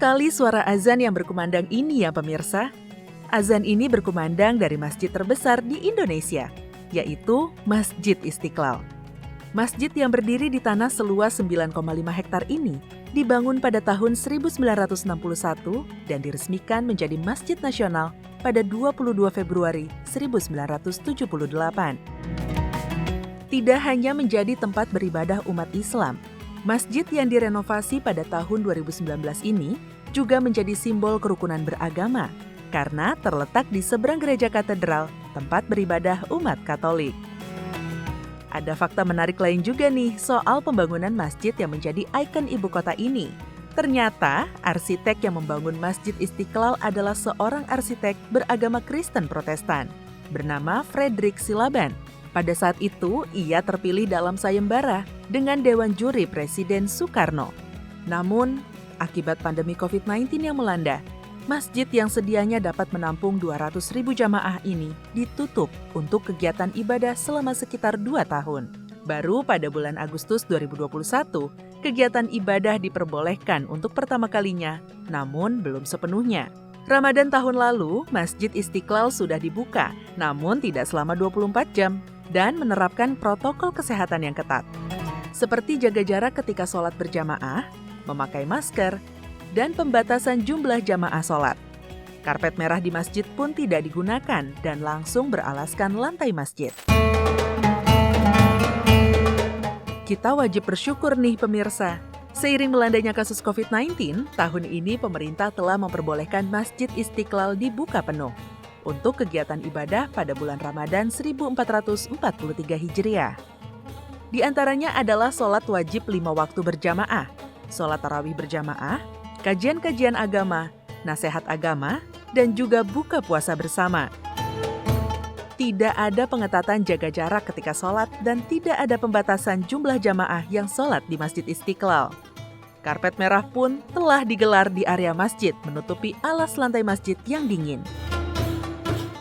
sekali suara azan yang berkumandang ini ya pemirsa. Azan ini berkumandang dari masjid terbesar di Indonesia, yaitu Masjid Istiqlal. Masjid yang berdiri di tanah seluas 9,5 hektar ini dibangun pada tahun 1961 dan diresmikan menjadi Masjid Nasional pada 22 Februari 1978. Tidak hanya menjadi tempat beribadah umat Islam, masjid yang direnovasi pada tahun 2019 ini juga menjadi simbol kerukunan beragama karena terletak di seberang gereja katedral, tempat beribadah umat Katolik. Ada fakta menarik lain juga nih soal pembangunan masjid yang menjadi ikon ibu kota ini. Ternyata, arsitek yang membangun Masjid Istiqlal adalah seorang arsitek beragama Kristen Protestan, bernama Frederick Silaban. Pada saat itu, ia terpilih dalam sayembara dengan Dewan Juri Presiden Soekarno. Namun, akibat pandemi COVID-19 yang melanda, masjid yang sedianya dapat menampung 200.000 jamaah ini ditutup untuk kegiatan ibadah selama sekitar 2 tahun. Baru pada bulan Agustus 2021, kegiatan ibadah diperbolehkan untuk pertama kalinya, namun belum sepenuhnya. Ramadan tahun lalu, Masjid Istiqlal sudah dibuka, namun tidak selama 24 jam, dan menerapkan protokol kesehatan yang ketat. Seperti jaga jarak ketika sholat berjamaah, memakai masker, dan pembatasan jumlah jamaah sholat. Karpet merah di masjid pun tidak digunakan dan langsung beralaskan lantai masjid. Kita wajib bersyukur nih pemirsa. Seiring melandainya kasus COVID-19, tahun ini pemerintah telah memperbolehkan Masjid Istiqlal dibuka penuh untuk kegiatan ibadah pada bulan Ramadan 1443 Hijriah. Di antaranya adalah sholat wajib 5 waktu berjamaah, sholat tarawih berjamaah, kajian-kajian agama, nasihat agama, dan juga buka puasa bersama. Tidak ada pengetatan jaga jarak ketika sholat dan tidak ada pembatasan jumlah jamaah yang sholat di Masjid Istiqlal. Karpet merah pun telah digelar di area masjid menutupi alas lantai masjid yang dingin.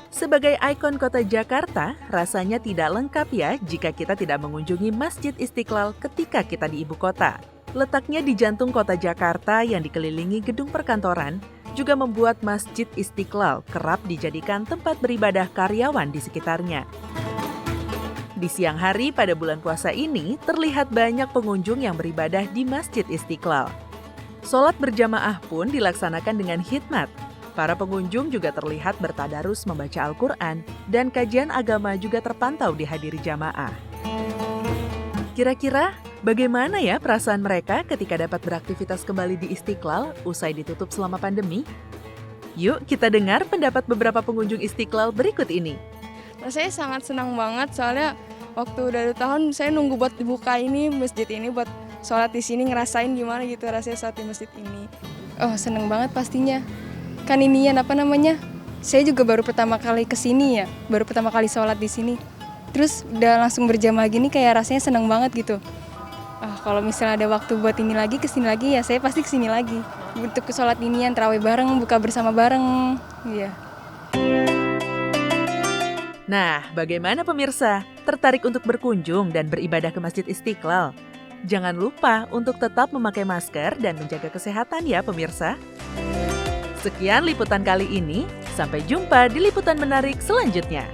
Sebagai ikon kota Jakarta, rasanya tidak lengkap ya jika kita tidak mengunjungi Masjid Istiqlal ketika kita di ibu kota. Letaknya di jantung kota Jakarta yang dikelilingi gedung perkantoran, juga membuat Masjid Istiqlal kerap dijadikan tempat beribadah karyawan di sekitarnya. Di siang hari pada bulan puasa ini, terlihat banyak pengunjung yang beribadah di Masjid Istiqlal. Sholat berjamaah pun dilaksanakan dengan khidmat. Para pengunjung juga terlihat bertadarus membaca Al-Quran dan kajian agama juga terpantau dihadiri jamaah. Kira-kira bagaimana ya perasaan mereka ketika dapat beraktivitas kembali di Istiqlal usai ditutup selama pandemi? Yuk kita dengar pendapat beberapa pengunjung Istiqlal berikut ini. Rasanya sangat senang banget soalnya waktu dari tahun saya nunggu buat dibuka ini masjid ini buat sholat di sini, ngerasain gimana gitu rasanya sholat di masjid ini. Oh seneng banget pastinya. Kan inian saya juga baru pertama kali kesini ya, baru pertama kali sholat di sini. Terus udah langsung berjamaah gini kayak rasanya seneng banget gitu. Kalau misalnya ada waktu buat ini lagi, kesini lagi ya saya pasti kesini lagi. Untuk sholat inian, tarawih bareng, buka bersama bareng, iya. Nah, bagaimana pemirsa? Tertarik untuk berkunjung dan beribadah ke Masjid Istiqlal? Jangan lupa untuk tetap memakai masker dan menjaga kesehatan ya pemirsa. Sekian liputan kali ini, sampai jumpa di liputan menarik selanjutnya.